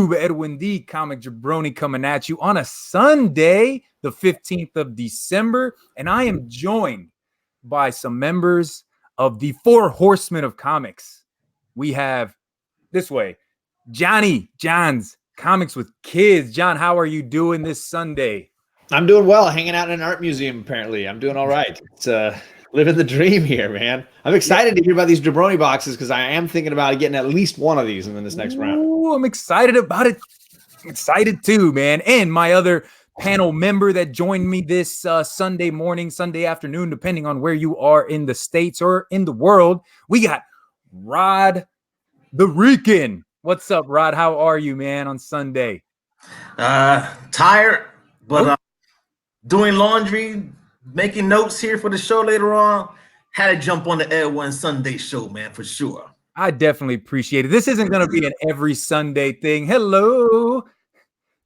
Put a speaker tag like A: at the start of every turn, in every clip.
A: noob, Edwin the Comic Jabroni, coming at you on a Sunday, the 15th of December. And I am joined by some members of the Four Horsemen of Comics. We have this way, John's Comics with Kids. John, how are you doing this Sunday?
B: I'm doing well, hanging out in an art museum, apparently. I'm doing all right. It's living the dream here, man. I'm excited to hear about these Jabroni boxes because I am thinking about getting at least one of these in this next round.
A: Ooh, I'm excited about it. I'm excited too, man. And my other panel member that joined me this Sunday morning, Sunday afternoon, depending on where you are in the States or in the world, we got Rod the Rican. What's up, Rod? How are you, man, on Sunday?
C: Tired, but doing laundry, making notes here for the show later on. Had to jump on the Air One Sunday show, man, for sure.
A: I definitely appreciate it. This isn't going to be an every Sunday thing. Hello.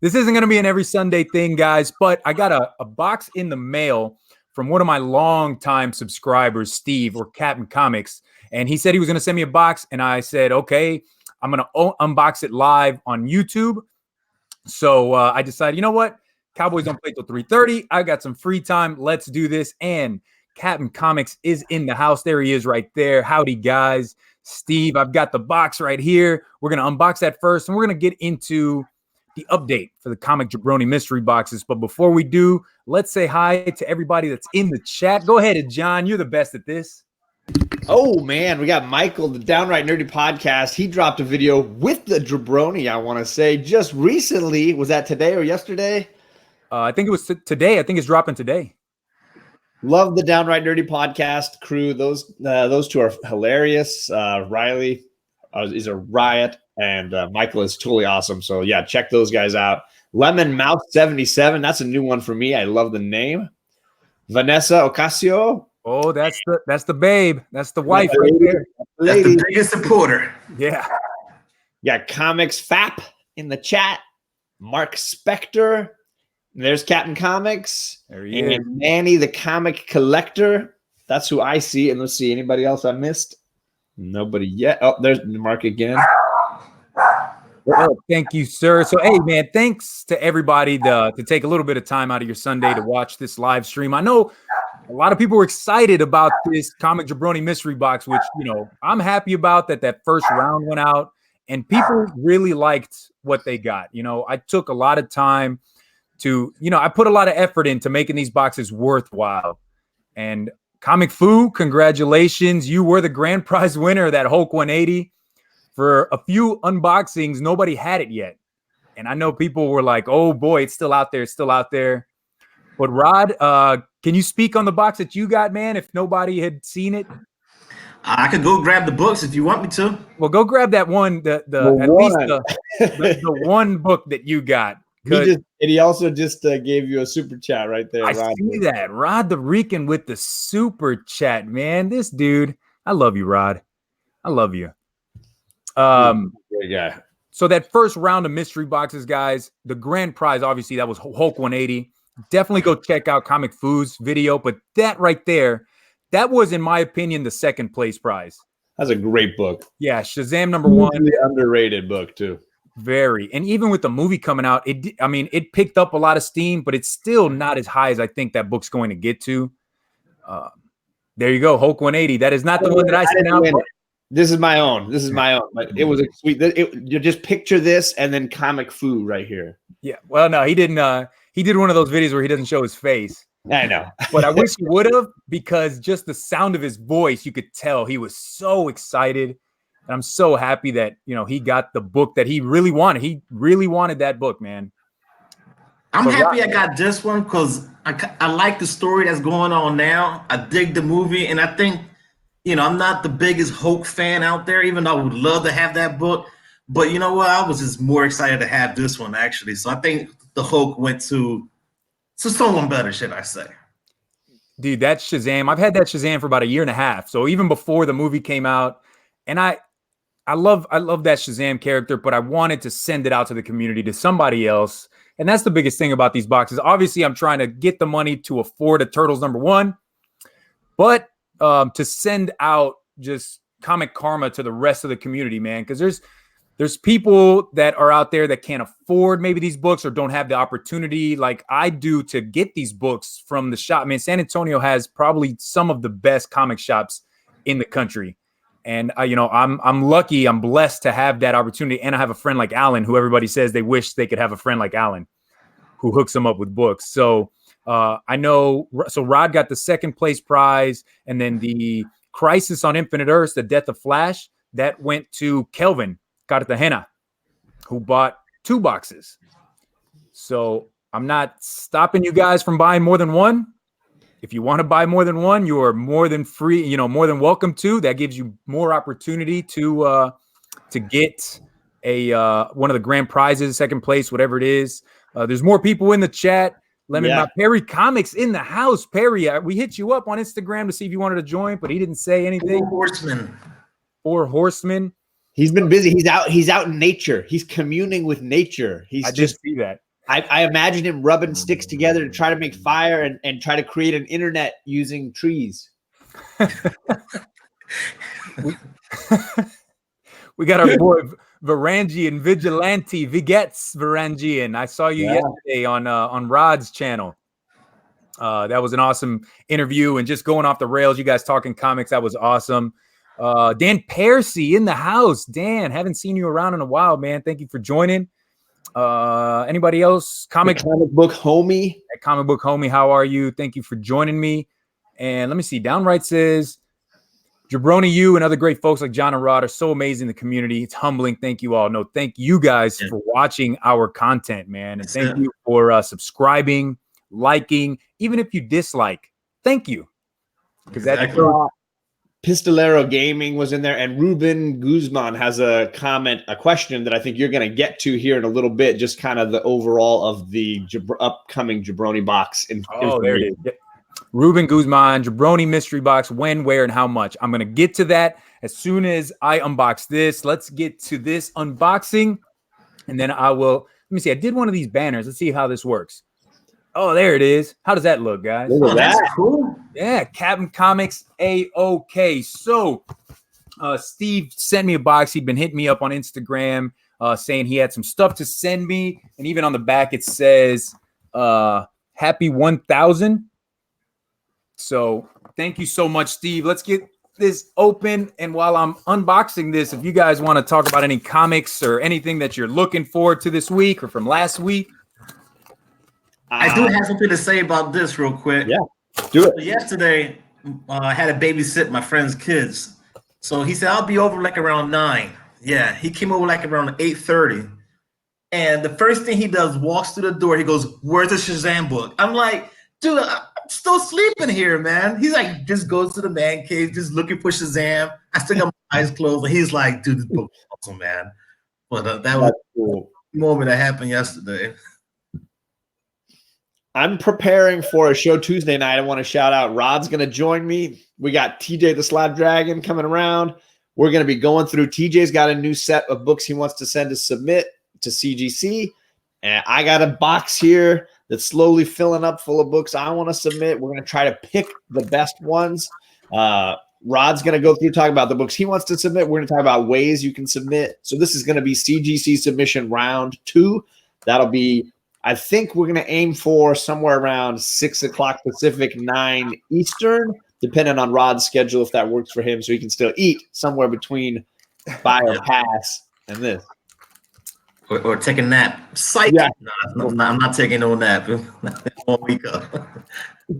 A: This isn't going to be an every Sunday thing, guys, but I got a box in the mail from one of my longtime subscribers, Steve, or Captain Comics, and he said he was going to send me a box, and I said, okay, I'm going to unbox it live on YouTube. So I decided, you know what? Cowboys don't play till 3:30. I got some free time. Let's do this. And Captain Comics is in the house. There he is right there. Howdy, guys. Steve, I've got the box right here. We're going to unbox that first, and we're going to get into the update for the Comic Jabroni mystery boxes. But before we do, let's say hi to everybody that's in the chat. Go ahead, John. You're the best at this.
B: Oh, man. We got Michael, the Downright Nerdy Podcast. He dropped a video with the Jabroni, I want to say, just recently. Was that today or yesterday?
A: I think it was today. I think it's dropping today.
B: Love the Downright Nerdy Podcast crew. Those two are hilarious. Riley is a riot, and Michael is totally awesome. So yeah, check those guys out. Lemon Mouth 77. That's a new one for me. I love the name. Vanessa Ocasio.
A: Oh, that's the babe. That's the wife right there.
C: That's the biggest supporter.
A: Yeah.
B: Got Comics Fap in the chat. Mark Spector. There's Captain Comics.
A: There he is.
B: And Manny, the comic collector. That's who I see. And let's see, anybody else I missed? Nobody yet. Oh, there's Mark again.
A: Oh, thank you, sir. So, hey, man, thanks to everybody to take a little bit of time out of your Sunday to watch this live stream. I know a lot of people were excited about this Comic Jabroni mystery box, which, I'm happy about that first round went out, and people really liked what they got. I took a lot of time to, I put a lot of effort into making these boxes worthwhile. And Comic Fu, congratulations. You were the grand prize winner of that Hulk 180. For a few unboxings, nobody had it yet. And I know people were like, oh boy, it's still out there. It's still out there. But Rod, can you speak on the box that you got, man, if nobody had seen it?
C: I could go grab the books if you want me to.
A: Well, go grab that one, the one book that you got.
B: He also just gave you a super chat right there.
A: I see that. Rod the Rican with the super chat, man. This dude, I love you, Rod. I love you.
B: Yeah.
A: So that first round of mystery boxes, guys, the grand prize, obviously, that was Hulk 180. Definitely go check out Comic Fu's video. But that right there, that was, in my opinion, the second place prize.
B: That's a great book.
A: Yeah, Shazam #1.
B: Really underrated book, too.
A: Very. And even with the movie coming out, it picked up a lot of steam, but it's still not as high as I think that book's going to get to. There you go, Hulk 180. That is not the one that I sent out.
B: This is my own. But it was a sweet. You just picture this and then Comic Fu right here.
A: Yeah. Well, no, he didn't. He did one of those videos where he doesn't show his face.
B: I know.
A: But I wish he would have, because just the sound of his voice, you could tell he was so excited. And I'm so happy that, he got the book that he really wanted. He really wanted that book, man.
C: I'm happy I got this one because I like the story that's going on now. I dig the movie, and I think, I'm not the biggest Hulk fan out there, even though I would love to have that book. But you know what? I was just more excited to have this one, actually. So I think the Hulk went to someone better, should I say.
A: Dude, that's Shazam. I've had that Shazam for about a year and a half. So even before the movie came out, and I love that Shazam character, but I wanted to send it out to the community, to somebody else. And that's the biggest thing about these boxes. Obviously, I'm trying to get the money to afford a Turtles #1, but to send out just Comic Karma to the rest of the community, man, because there's there's people that are out there that can't afford maybe these books or don't have the opportunity like I do to get these books from the shop. I mean, San Antonio has probably some of the best comic shops in the country. And I'm lucky, I'm blessed to have that opportunity. And I have a friend like Alan, who everybody says they wish they could have a friend like Alan, who hooks them up with books. So I know. So Rod got the second place prize, and then the Crisis on Infinite Earths, The Death of Flash, that went to Kelvin Cartagena, who bought 2 boxes. So I'm not stopping you guys from buying more than one. If you want to buy more than one, you are more than free, more than welcome to. That gives you more opportunity to get a one of the grand prizes, second place, whatever it is. There's more people in the chat. Perry Comics in the house. Perry, we hit you up on Instagram to see if you wanted to join, but he didn't say anything. Four Horsemen.
B: He's been busy. He's out in nature. He's communing with nature.
A: I just see that.
B: I imagine him rubbing sticks together to try to make fire and try to create an internet using trees.
A: We got our boy Varangian Vigilante Vigets Varangian. I saw you yesterday on Rod's channel. That was an awesome interview and just going off the rails. You guys talking comics. That was awesome. Dan Persey in the house. Dan, haven't seen you around in a while, man. Thank you for joining. Anybody else? Comic
B: Book Homie.
A: Comic Book Homie, how are you? Thank you for joining me. And let me see. Downright says, Jabroni, you and other great folks like John and Rod are so amazing in the community. It's humbling. Thank you all. No, thank you guys for watching our content, man. And thank you for subscribing, liking, even if you dislike. Thank you. Because that's
B: Pistolero Gaming was in there, and Ruben Guzman has a question that I think you're going to get to here in a little bit, just kind of the overall of the upcoming Jabroni box.
A: There it is. Ruben Guzman, Jabroni mystery box, when, where, and how much. I'm going to get to that as soon as I unbox this. Let's get to this unboxing, and then I will, let me see. I did one of these banners. Let's see how this works. Oh, there it is. How does that look, guys?
B: Look at that.
C: That's cool.
A: Yeah, Captain Comics AOK. So Steve sent me a box. He'd been hitting me up on Instagram saying he had some stuff to send me. And even on the back, it says happy 1000. So thank you so much, Steve. Let's get this open. And while I'm unboxing this, if you guys want to talk about any comics or anything that you're looking forward to this week or from last week.
C: I do have something to say about this real quick.
B: Yeah, do it.
C: So yesterday, I had to babysit my friend's kids. So he said, I'll be over like around 9. Yeah, he came over like around 8:30. And the first thing he does, walks through the door. He goes, where's the Shazam book? I'm like, dude, I'm still sleeping here, man. He's like, just goes to the man cave, just looking for Shazam. I still got my eyes closed. And he's like, dude, this book is awesome, man. But that was cool moment that happened yesterday.
B: I'm preparing for a show Tuesday night. I want to shout out Rod's going to join me. We got TJ the Slab Dragon coming around. We're going to be going through. TJ's got a new set of books he wants to send to submit to CGC. And I got a box here that's slowly filling up full of books I want to submit. We're going to try to pick the best ones. Rod's going to go through, talk about the books he wants to submit. We're going to talk about ways you can submit. So this is going to be CGC submission round 2. That'll be, I think we're going to aim for somewhere around 6 o'clock Pacific, 9 Eastern, depending on Rod's schedule, if that works for him, so he can still eat somewhere between Fire Pass and this.
C: Or take a nap. Psych.
B: Yeah.
C: No, I'm not taking no nap. 1 week up.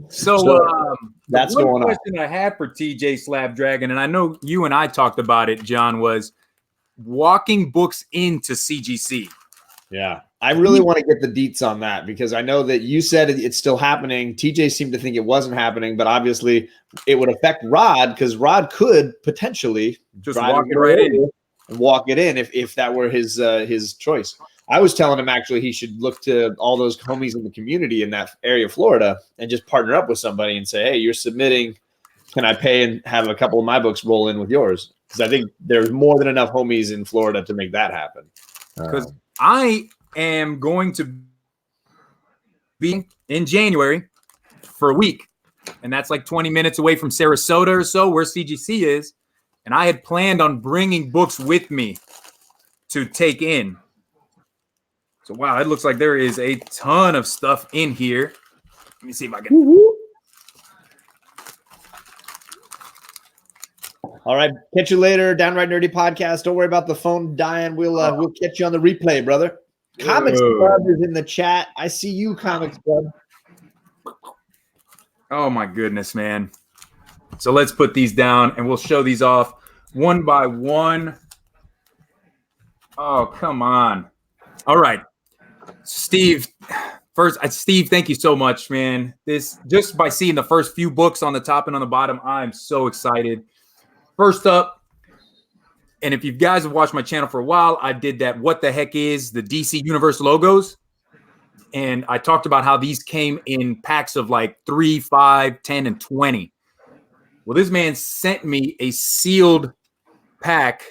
A: So
B: that's
A: one
B: going on.
A: question I had for TJ Slab Dragon, and I know you and I talked about it, John, was walking books into CGC.
B: Yeah. I really want to get the deets on that because I know that you said it's still happening. TJ seemed to think it wasn't happening, but obviously it would affect Rod because Rod could potentially
A: just walk it right in
B: and walk it in if that were his choice. I was telling him actually he should look to all those homies in the community in that area of Florida and just partner up with somebody and say, hey, you're submitting. Can I pay and have a couple of my books roll in with yours? Because I think there's more than enough homies in Florida to make that happen.
A: Because I am going to be in January for a week, and that's like 20 minutes away from Sarasota or so, where CGC is. And I had planned on bringing books with me to take in. So, wow, it looks like there is a ton of stuff in here. Let me see if I can.
B: Woo-hoo. All right, catch you later. Downright Nerdy Podcast. Don't worry about the phone dying. We'll catch you on the replay, brother. Comics Club is in the chat. I see you, Comics Club.
A: Oh my goodness, man. So let's put these down and we'll show these off one by one. Oh, come on. All right. Steve, Steve, thank you so much, man. This, just by seeing the first few books on the top and on the bottom, I'm so excited. First up, and if you guys have watched my channel for a while, I did that What the Heck is the DC Universe logos. And I talked about how these came in packs of like 3, 5, 10, and 20. Well, this man sent me a sealed pack.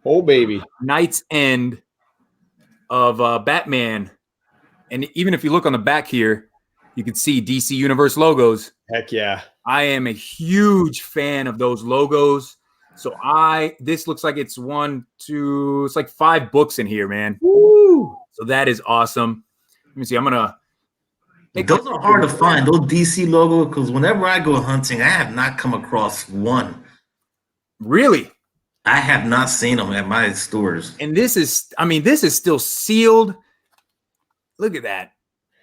B: Oh, baby.
A: Knight's End of Batman. And even if you look on the back here, you can see DC Universe logos.
B: Heck yeah. I
A: am a huge fan of those logos. So this looks like it's it's like 5 books in here, man.
B: Woo!
A: So that is awesome. Let me see. I'm gonna.
C: Those are hard to find. Those DC logos, because whenever I go hunting, I have not come across one.
A: Really?
C: I have not seen them at my stores.
A: And this is still sealed. Look at that.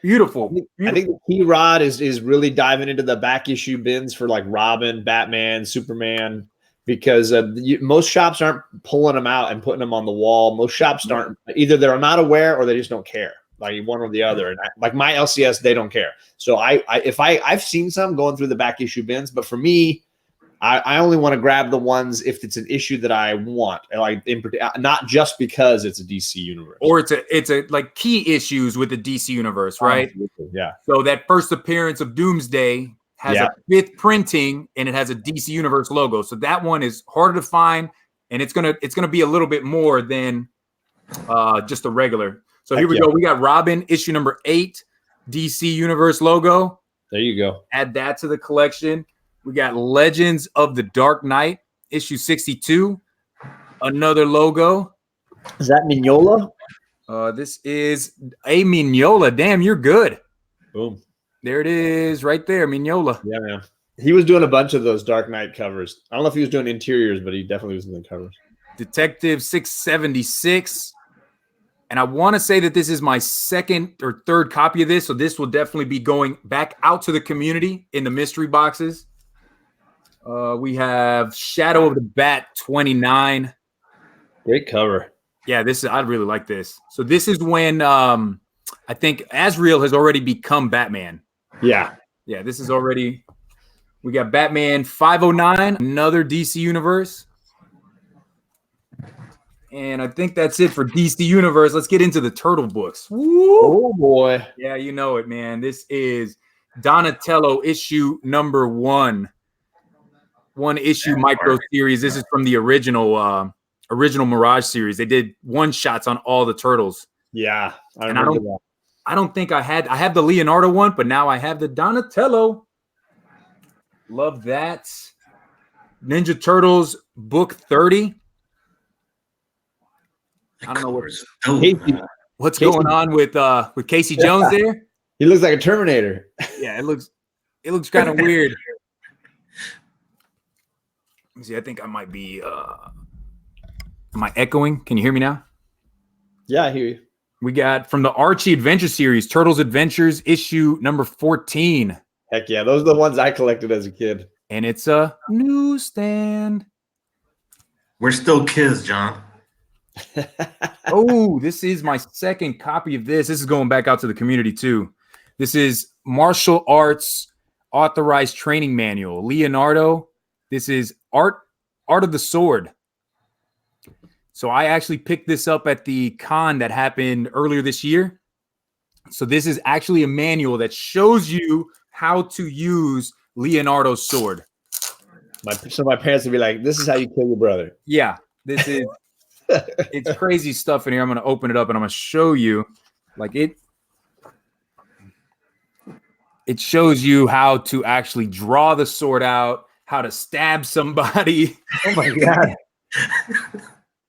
A: Beautiful.
B: I think the key, Rod, is really diving into the back issue bins for like Robin, Batman, Superman, because most shops aren't pulling them out and putting them on the wall. Most shops aren't, either they're not aware or they just don't care, like one or the other. And like my LCS, they don't care. So I've seen some going through the back issue bins, but for me, I only want to grab the ones if it's an issue that I want, like not just because it's a DC universe,
A: or it's a like key issues with the DC universe, right?
B: Yeah.
A: So that first appearance of Doomsday has a 5th printing and it has a DC universe logo. So that one is harder to find, and it's gonna be a little bit more than just a regular. So here we go. We got Robin issue number 8, DC universe logo.
B: There you go.
A: Add that to the collection. We got Legends of the Dark Knight, issue 62. Another logo.
B: Is that Mignola?
A: This is a Mignola. Damn, you're good.
B: Boom.
A: There it is right there, Mignola.
B: Yeah, man. He was doing a bunch of those Dark Knight covers. I don't know if he was doing interiors, but he definitely was doing covers.
A: Detective 676. And I want to say that this is my 2nd or 3rd copy of this. So this will definitely be going back out to the community in the mystery boxes. We have Shadow of the Bat 29.
B: Great cover.
A: Yeah, I really like this. So this is when I think Azrael has already become Batman.
B: Yeah.
A: Yeah, this is already. We got Batman 509, another DC universe. And I think that's it for DC Universe. Let's get into the Turtle books.
B: Woo! Oh, boy.
A: Yeah, you know it, man. This is Donatello issue number 1. One issue micro series. This is from the original Mirage series. They did one-shots on all the Turtles.
B: Yeah.
A: I don't think I have the Leonardo one, but now I have the Donatello. Love that. Ninja Turtles book 30. I don't know what's going on with Casey Jones there.
B: He looks like a Terminator.
A: Yeah, it looks kind of weird. Let me see, I think I might be am I echoing? Can you hear me now?
B: Yeah, I hear you.
A: We got from the Archie Adventure series, Turtles Adventures issue number 14.
B: Heck yeah, those are the ones I collected as a kid.
A: And it's a newsstand.
C: We're still kids, John.
A: Oh, this is my 2nd copy of this. This is going back out to the community too. This is Martial Arts Authorized Training Manual. Leonardo. This is Art of the Sword. So I actually picked this up at the con that happened earlier this year. So this is actually a manual that shows you how to use Leonardo's sword.
B: So my parents would be like, "This is how you kill your brother."
A: Yeah, this is. It's crazy stuff in here. I'm going to open it up and I'm going to show you. Like it shows you how to actually draw the sword out, how to stab somebody.
B: Oh my God.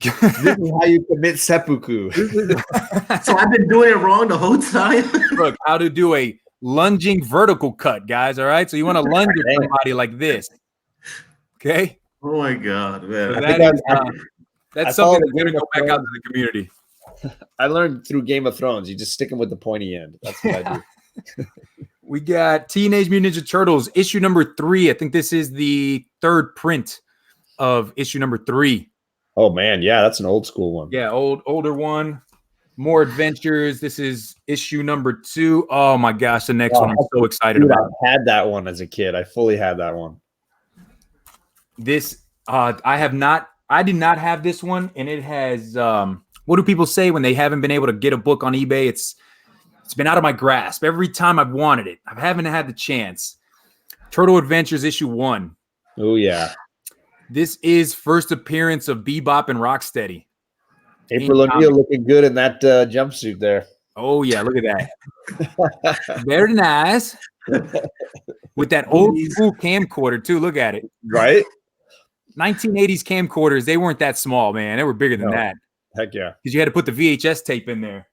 B: This is how you commit seppuku.
C: So I've been doing it wrong the whole time.
A: Look, how to do a lunging vertical cut, guys. All right. So you want to lunge at somebody like this. Okay.
C: Oh my God, man.
A: So that's something that's going to go back out to the community.
B: I learned through Game of Thrones. You just stick them with the pointy end. That's what I do.
A: We got Teenage Mutant Ninja Turtles issue number 3. I think this is the 3rd print of issue number 3.
B: Oh man, yeah, that's an old school one.
A: Yeah, older one. More adventures. This is issue number 2. Oh my gosh, the next one I'm so excited about.
B: I had that one as a kid. I fully had that one.
A: This I did not have this one, and it has what do people say when they haven't been able to get a book on eBay? It's been out of my grasp. Every time I've wanted it, I haven't had the chance. Turtle Adventures issue 1.
B: Oh yeah.
A: This is first appearance of Bebop and Rocksteady.
B: April O'Neil looking good in that jumpsuit there.
A: Oh yeah, look at that. Very nice. With that old school camcorder too. Look at it.
B: Right?
A: 1980s camcorders, they weren't that small, man. They were bigger than that.
B: Heck yeah.
A: Because you had to put the VHS tape in there.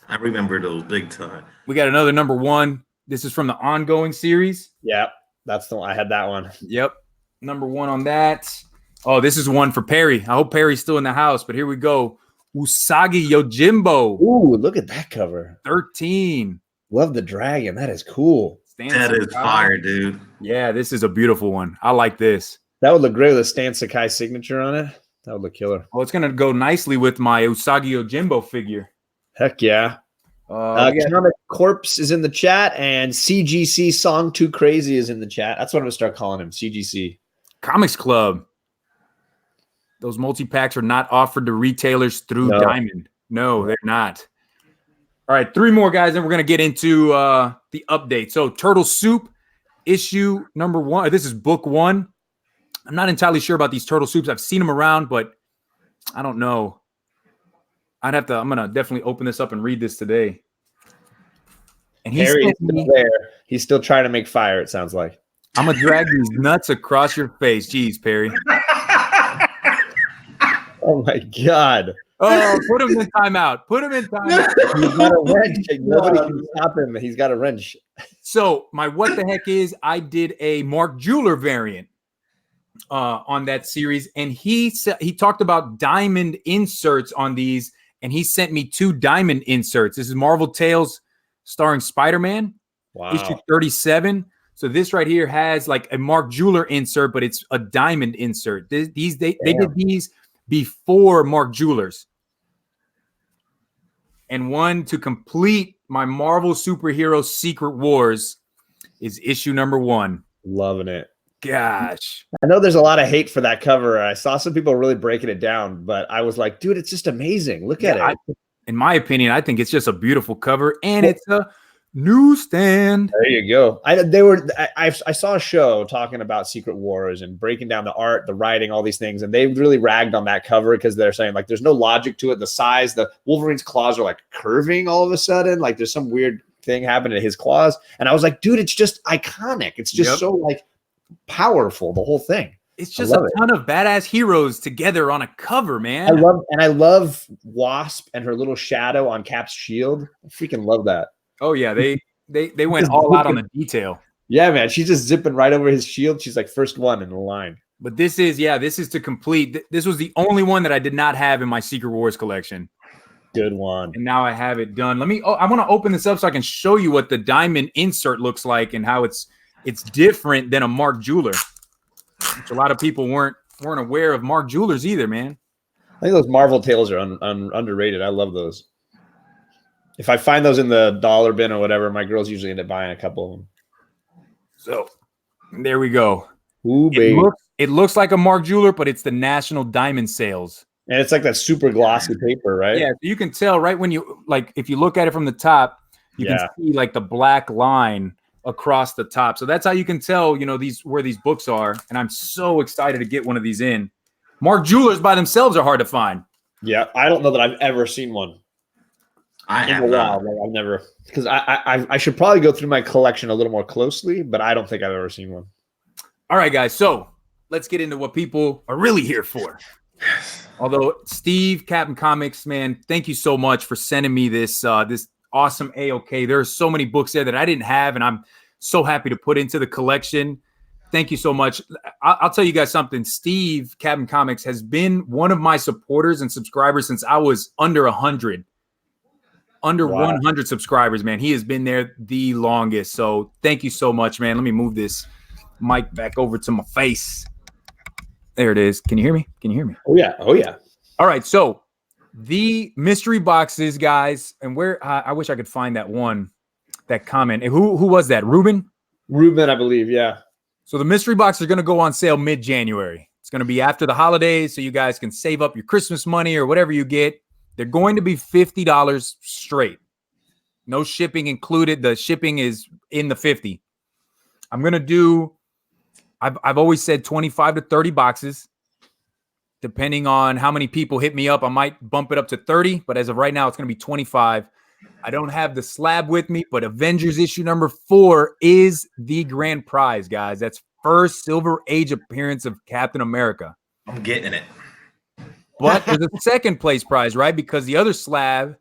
C: I remember those big time.
A: We got another number 1. This is from the ongoing series.
B: Yeah, that's the one. I had that one.
A: Yep. Number 1 on that. Oh, this is one for Perry. I hope Perry's still in the house, but here we go. Usagi Yojimbo.
B: Ooh, look at that cover.
A: 13.
B: Love the dragon. That is cool.
C: That is fire, dude.
A: Yeah, this is a beautiful one. I like this.
B: That would look great with a Stan Sakai signature on it. That would look killer.
A: Oh, it's going to go nicely with my Usagi Yojimbo figure.
B: Heck yeah. Comic Corpse is in the chat, and CGC Song Too Crazy is in the chat. That's what I'm going to start calling him, CGC.
A: Comics Club. Those multi-packs are not offered to retailers through Diamond. No, they're not. All right, 3 more, guys, and we're going to get into the update. So Turtle Soup issue number 1. This is book 1. I'm not entirely sure about these Turtle Soups. I've seen them around, but I don't know. I'm going to definitely open this up and read this today. And he's
B: still there. He's still trying to make fire, it sounds like.
A: I'm going to drag these nuts across your face. Jeez, Perry.
B: Oh, my God.
A: Oh, put him in timeout. Put him in timeout.
B: He's got a wrench. Nobody can stop him. He's got a wrench.
A: So my what the heck is, I did a Mark Jeweler variant on that series, and he talked about diamond inserts on these, and he sent me 2 diamond inserts. This is Marvel Tales starring Spider-Man, issue 37. So this right here has like a Mark Jeweler insert, but it's a diamond insert. They did these before Mark Jewelers. And one to complete my Marvel Superhero Secret Wars is issue number 1.
B: Loving it.
A: Gosh.
B: I know there's a lot of hate for that cover. I saw some people really breaking it down, but I was like, dude, it's just amazing. Look at it.
A: In my opinion, I think it's just a beautiful cover, and it's a newsstand.
B: There you go. I saw a show talking about Secret Wars and breaking down the art, the writing, all these things, and they really ragged on that cover because they're saying like there's no logic to it. The size, the Wolverine's claws are like curving all of a sudden, like there's some weird thing happening to his claws. And I was like, dude, it's just iconic. It's just so like powerful, the whole thing.
A: It's just a ton of badass heroes together on a cover, man.
B: I love Wasp and her little shadow on Cap's shield. I freaking love that.
A: Oh yeah, they went all out on the detail.
B: Yeah, man, she's just zipping right over his shield. She's like first one in the line.
A: But this is to complete. This was the only one that I did not have in my Secret Wars collection.
B: Good one.
A: And now I have it done. I want to open this up so I can show you what the diamond insert looks like and how it's different than a Mark Jeweler. Which a lot of people weren't aware of Mark Jewelers either, man.
B: I think those Marvel Tales are underrated. I love those. If I find those in the dollar bin or whatever, my girls usually end up buying a couple of them.
A: So there we go.
B: Ooh, baby.
A: It looks like a Mark Jeweler, but it's the National Diamond Sales.
B: And it's like that super glossy paper, right?
A: Yeah, you can tell right when you if you look at it from the top, you can see like the black line across the top. So that's how you can tell, where these books are. And I'm so excited to get one of these in. Mark Jewelers by themselves are hard to find.
B: Yeah, I don't know that I've ever seen one.
C: I have not.
B: I've never, because I should probably go through my collection a little more closely, but I don't think I've ever seen one.
A: All right, guys. So let's get into what people are really here for. Although Steve, Captain Comics, man, thank you so much for sending me this this awesome AOK. There are so many books there that I didn't have, and I'm so happy to put into the collection. Thank you so much. I'll tell you guys something. Steve, Captain Comics, has been one of my supporters and subscribers since I was under 100. Under 100 subscribers, man. He has been there the longest. So thank you so much, man. Let me move this mic back over to my face. There it is. Can you hear me? Can you hear me?
B: Oh, yeah. Oh, yeah.
A: All right. So the mystery boxes, guys, and where I wish I could find that one, that comment. Who was that? Ruben,
B: I believe. Yeah.
A: So the mystery box are going to go on sale mid-January. It's going to be after the holidays, so you guys can save up your Christmas money or whatever you get. They're going to be $50 straight. No shipping included. The shipping is in the 50. I'm going to do, I've always said 25 to 30 boxes. Depending on how many people hit me up, I might bump it up to 30, but as of right now, it's going to be 25. I don't have the slab with me, but Avengers issue number 4 is the grand prize, guys. That's first Silver Age appearance of Captain America.
C: I'm getting it.
A: But there's a second place prize, right? Because the other slab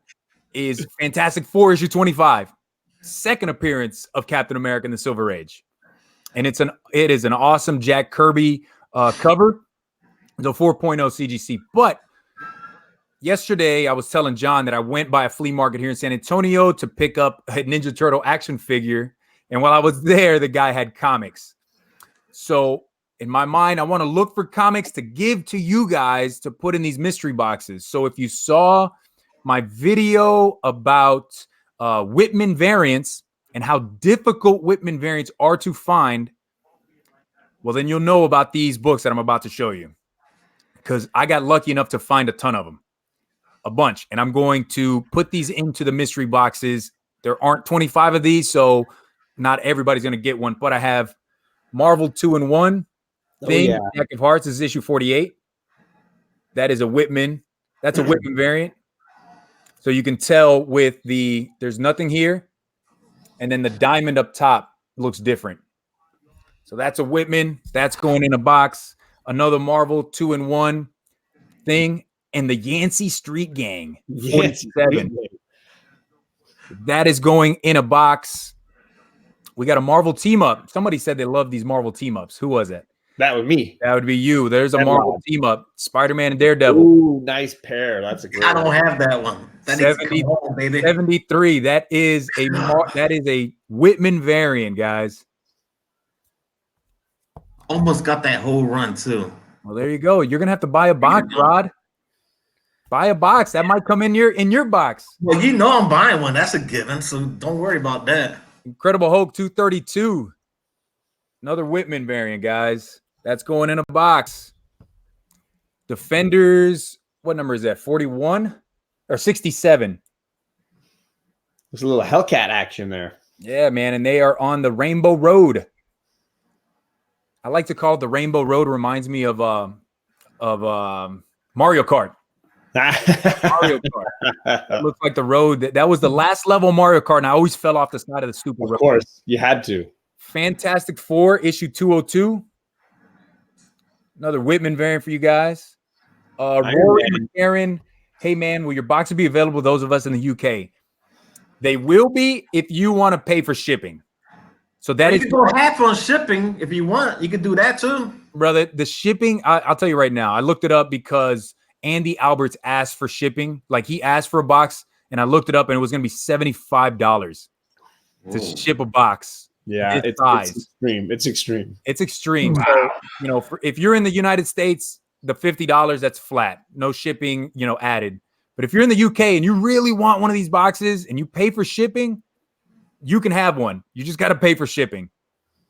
A: is Fantastic Four issue 25. Second appearance of Captain America in the Silver Age. And it is an awesome Jack Kirby cover. The 4.0 CGC. But yesterday, I was telling John that I went by a flea market here in San Antonio to pick up a Ninja Turtle action figure. And while I was there, the guy had comics. So in my mind, I want to look for comics to give to you guys to put in these mystery boxes. So if you saw my video about Whitman variants and how difficult Whitman variants are to find, well, then you'll know about these books that I'm about to show you. Because I got lucky enough to find a ton of them. A bunch. And I'm going to put these into the mystery boxes. There aren't 25 of these, so not everybody's going to get one. But I have Marvel 2-in-1 thing.
B: Yeah.
A: Deck of Hearts is issue 48. That is a Whitman. That's a Whitman variant. So you can tell with there's nothing here. And then the diamond up top looks different. So that's a Whitman. That's going in a box. Another Marvel 2-in-1 thing. And the Yancey Street Gang 47. That is going in a box. We got a Marvel team up. Somebody said they love these Marvel team ups. Who was it?
B: That was me.
A: That would be you. There's a Marvel team up. Spider-Man and Daredevil.
B: Ooh, nice pair. That's a great
C: I don't have that one. That
A: 70,
C: is cool, baby.
A: 73. That is a Whitman variant, guys.
C: Almost got that whole run too.
A: Well, there you go. You're gonna have to buy a box, Rod. Buy a box. That might come in your box.
C: Well, you know I'm buying one. That's a given, so don't worry about that.
A: Incredible Hulk 232. Another Whitman variant, guys. That's going in a box. Defenders, what number is that? 41 or 67?
B: There's a little Hellcat action there.
A: Yeah, man, and they are on the Rainbow Road. I like to call it the Rainbow Road. Reminds me of Mario Kart. Mario Kart. It looks like the road. That was the last level of Mario Kart, and I always fell off the side of the stupid road.
B: Of course, you had to.
A: Fantastic Four, issue 202. Another Whitman variant for you guys. Rory McCarran. Hey, man, will your boxes be available to those of us in the UK? They will be if you want to pay for shipping. So that
C: you can go half on shipping if you want. You could do that too.
A: Brother, the shipping, I'll tell you right now. I looked it up because Andy Alberts asked for shipping. Like he asked for a box, and I looked it up, and it was going to be $75 to ship a box.
B: Yeah, it's extreme. It's extreme.
A: It's extreme. Wow. So, if you're in the United States, the $50, that's flat. No shipping, added. But if you're in the UK and you really want one of these boxes and you pay for shipping, you can have one. You just got to pay for shipping.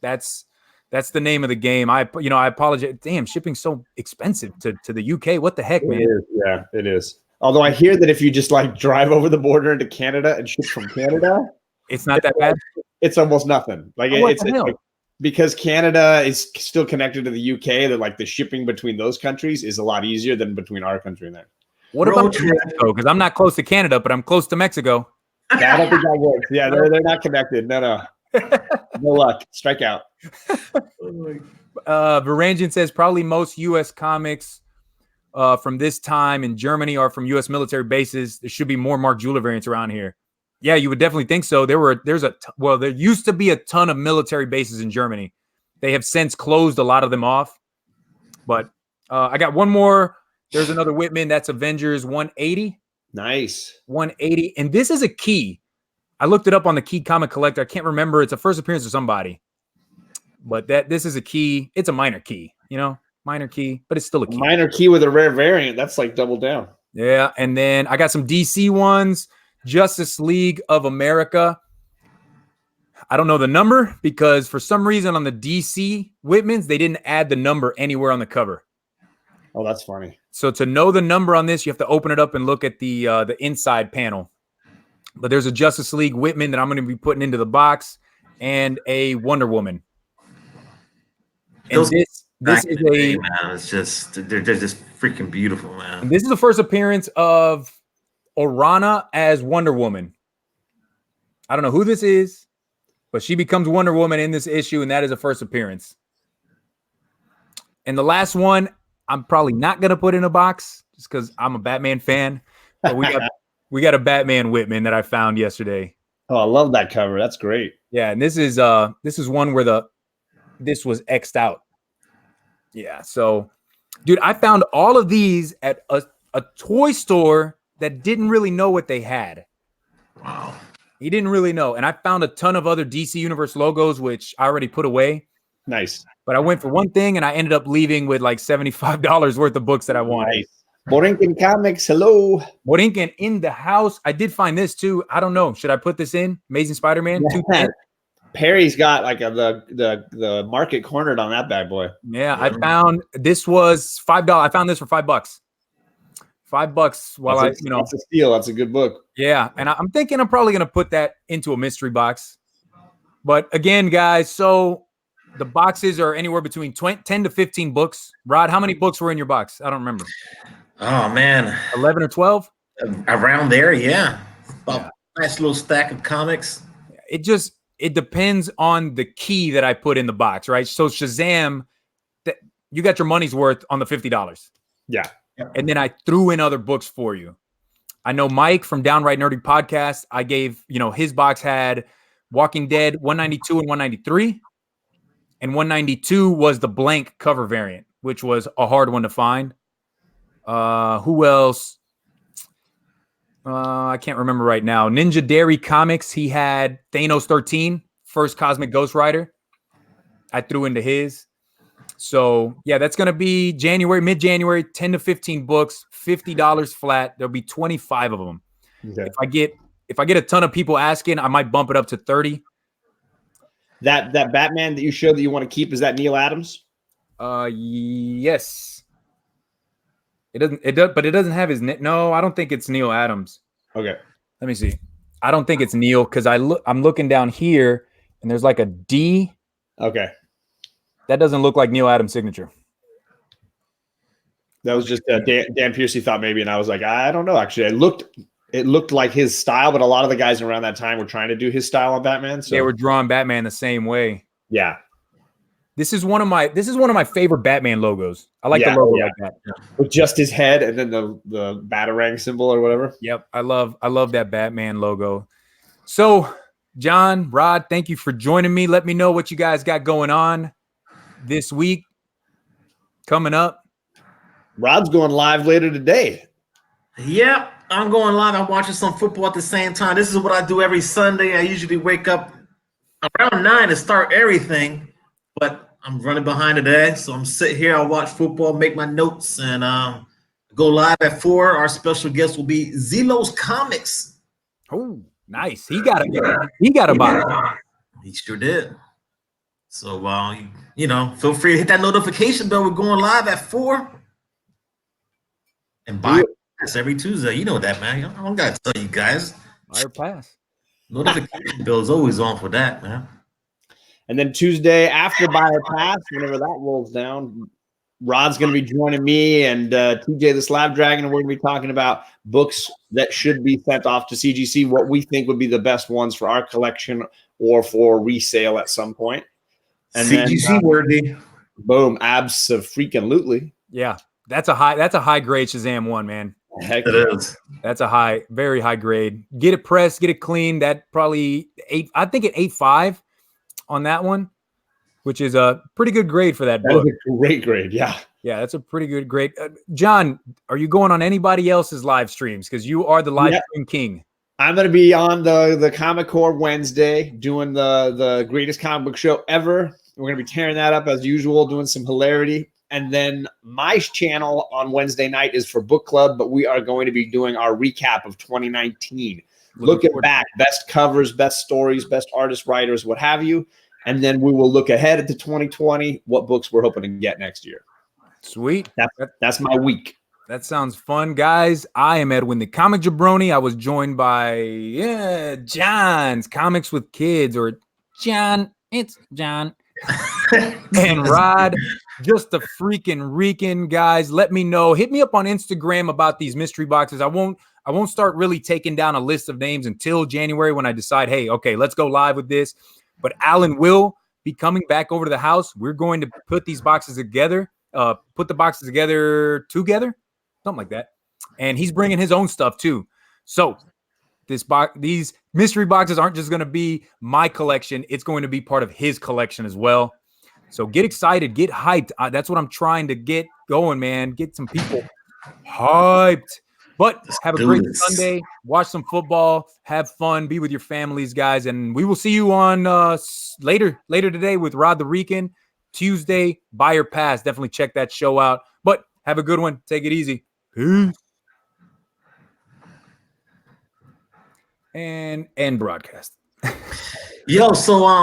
A: That's the name of the game. I apologize. Damn, shipping's so expensive to the UK. What the heck, man?
B: It is. Yeah, it is. Although I hear that if you just drive over the border into Canada and ship from Canada,
A: it's not that bad.
B: It's almost nothing. It's because Canada is still connected to the UK. That the shipping between those countries is a lot easier than between our country and there.
A: What about Mexico? Because I'm not close to Canada, but I'm close to Mexico.
B: I don't think that works. Yeah, they're not connected. No. No luck. Strike out.
A: Varangian says probably most U.S. comics from this time in Germany or from U.S. military bases. There should be more Mark Jeweler variants around here. Yeah, you would definitely think so. There used to be a ton of military bases in Germany. They have since closed a lot of them off. But I got one more. There's another Whitman. That's Avengers 180.
B: Nice.
A: 180. And this is a key. I looked it up on the Key Comic Collector. I can't remember. It's a first appearance of somebody. But this is a key. It's a minor key, minor key, but it's still a key.
B: Minor key with a rare variant. That's like double down.
A: Yeah. And then I got some DC ones. Justice League of America. I don't know the number because for some reason on the DC Whitmans, they didn't add the number anywhere on the cover.
B: Oh, that's funny.
A: So to know the number on this, you have to open it up and look at the inside panel. But there's a Justice League Whitman that I'm going to be putting into the box and a Wonder Woman. And this is a
C: man. It's just they're just freaking beautiful, man.
A: And this is the first appearance of Orana as Wonder Woman. I don't know who this is, but she becomes Wonder Woman in this issue, and that is a first appearance. And the last one, I'm probably not gonna put in a box just because I'm a Batman fan. But we got a Batman Whitman that I found yesterday.
B: Oh, I love that cover. That's great.
A: Yeah, and this is one where this was X'd out. Yeah, so dude, I found all of these at a toy store that didn't really know what they had.
C: Wow.
A: He didn't really know. And I found a ton of other DC Universe logos, which I already put away.
B: Nice.
A: But I went for one thing and I ended up leaving with like $75 worth of books that I wanted.
B: Nice. Borinquen Comics, hello.
A: Borinquen in the house. I did find this too. I don't know. Should I put this in? Amazing Spider-Man?
B: Yeah. Perry's got like the market cornered on that bad boy.
A: Yeah, I found this was $5. I found this for $5. $5 while
B: that's a steal. That's a good book.
A: Yeah, and I'm thinking I'm probably gonna put that into a mystery box. But again, guys, so the boxes are anywhere between 10 to 15 books. Rod, how many books were in your box? I don't remember.
C: Oh man,
A: 11 or 12?
C: Around there, yeah. Nice little stack of comics.
A: It depends on the key that I put in the box, right? So Shazam, that you got your money's worth on the $50.
B: Yeah.
A: And then I threw in other books for you. I know Mike from Downright Nerdy Podcast, I gave, his box had Walking Dead 192 and 193. And 192 was the blank cover variant, which was a hard one to find. Who else? I can't remember right now. Ninja Dairy Comics, he had Thanos 13, first Cosmic Ghost Rider. I threw into his. So, yeah, that's going to be mid-January, 10 to 15 books, $50 flat. There'll be 25 of them. Okay. If I get a ton of people asking, I might bump it up to 30.
B: That Batman that you showed that you want to keep, is that Neil Adams?
A: Yes. But it doesn't have his no, I don't think it's Neil Adams.
B: Okay.
A: Let me see. I don't think it's Neil because I'm looking down here and there's like a D.
B: Okay.
A: That doesn't look like Neil Adams' signature.
B: That was just Dan Piercy thought maybe, and I was like, I don't know. Actually, it looked like his style, but a lot of the guys around that time were trying to do his style on Batman. So
A: they were drawing Batman the same way.
B: Yeah.
A: This is one of my favorite Batman logos. I like the logo like that.
B: With just his head and then the Batarang symbol or whatever.
A: Yep. I love that Batman logo. So, John, Rod, thank you for joining me. Let me know what you guys got going on this week coming up.
B: Rod's going live later today.
C: Yep, I'm going live. I'm watching some football at the same time. This is what I do every Sunday. I usually wake up around 9 to start everything, but I'm running behind today. So I'm sitting here. I'll watch football, make my notes, and go live at 4. Our special guest will be Zelos Comics.
A: Oh, nice. He got a box.
C: He sure did. So, feel free to hit that notification bell. We're going live at 4. And buy pass every Tuesday. You know that, man. I don't got to tell you guys.
A: Buy or pass.
C: Notification bell is always on for that, man.
B: And then Tuesday after Buy or Pass, whenever that rolls down, Rod's going to be joining me and TJ the Slab Dragon, and we're going to be talking about books that should be sent off to CGC, what we think would be the best ones for our collection or for resale at some point. And
C: CGC worthy.
B: Boom, abso-freaking-lutely.
A: Yeah. That's a high grade Shazam 1, man.
B: Heck
C: It is.
A: That's a very high grade. Get it pressed, get it clean. That probably 8. I think at 8.5 on that one, which is a pretty good grade for that book.
B: That is a great grade. Yeah.
A: Yeah, that's a pretty good grade. John, are you going on anybody else's live streams? Because you are the live stream king.
B: I'm going to be on the Comic Core Wednesday doing the greatest comic book show ever. We're going to be tearing that up as usual, doing some hilarity. And then my channel on Wednesday night is for book club, but we are going to be doing our recap of 2019. Looking back, best covers, best stories, best artists, writers, what have you. And then we will look ahead at 2020, what books we're hoping to get next year.
A: Sweet.
B: That's my week.
A: That sounds fun, guys. I am Edwin, the comic jabroni. I was joined by John's Comics with Kids, or John. It's John. And Rod, just the freaking reeking, guys. Let me know. Hit me up on Instagram about these mystery boxes. I won't start really taking down a list of names until January when I decide, hey, okay, let's go live with this. But Alan will be coming back over to the house. We're going to put these boxes together, put the boxes together, something like that. And he's bringing his own stuff too. So these mystery boxes aren't just going to be my collection. It's going to be part of his collection as well. So get excited, get hyped. That's what I'm trying to get going, man. Get some people hyped. But have a great Sunday. Watch some football. Have fun. Be with your families, guys. And we will see you on later today with Rod the Rican. Tuesday, Buyer Pass. Definitely check that show out. But have a good one. Take it easy. Peace. And broadcast.
C: Yo, so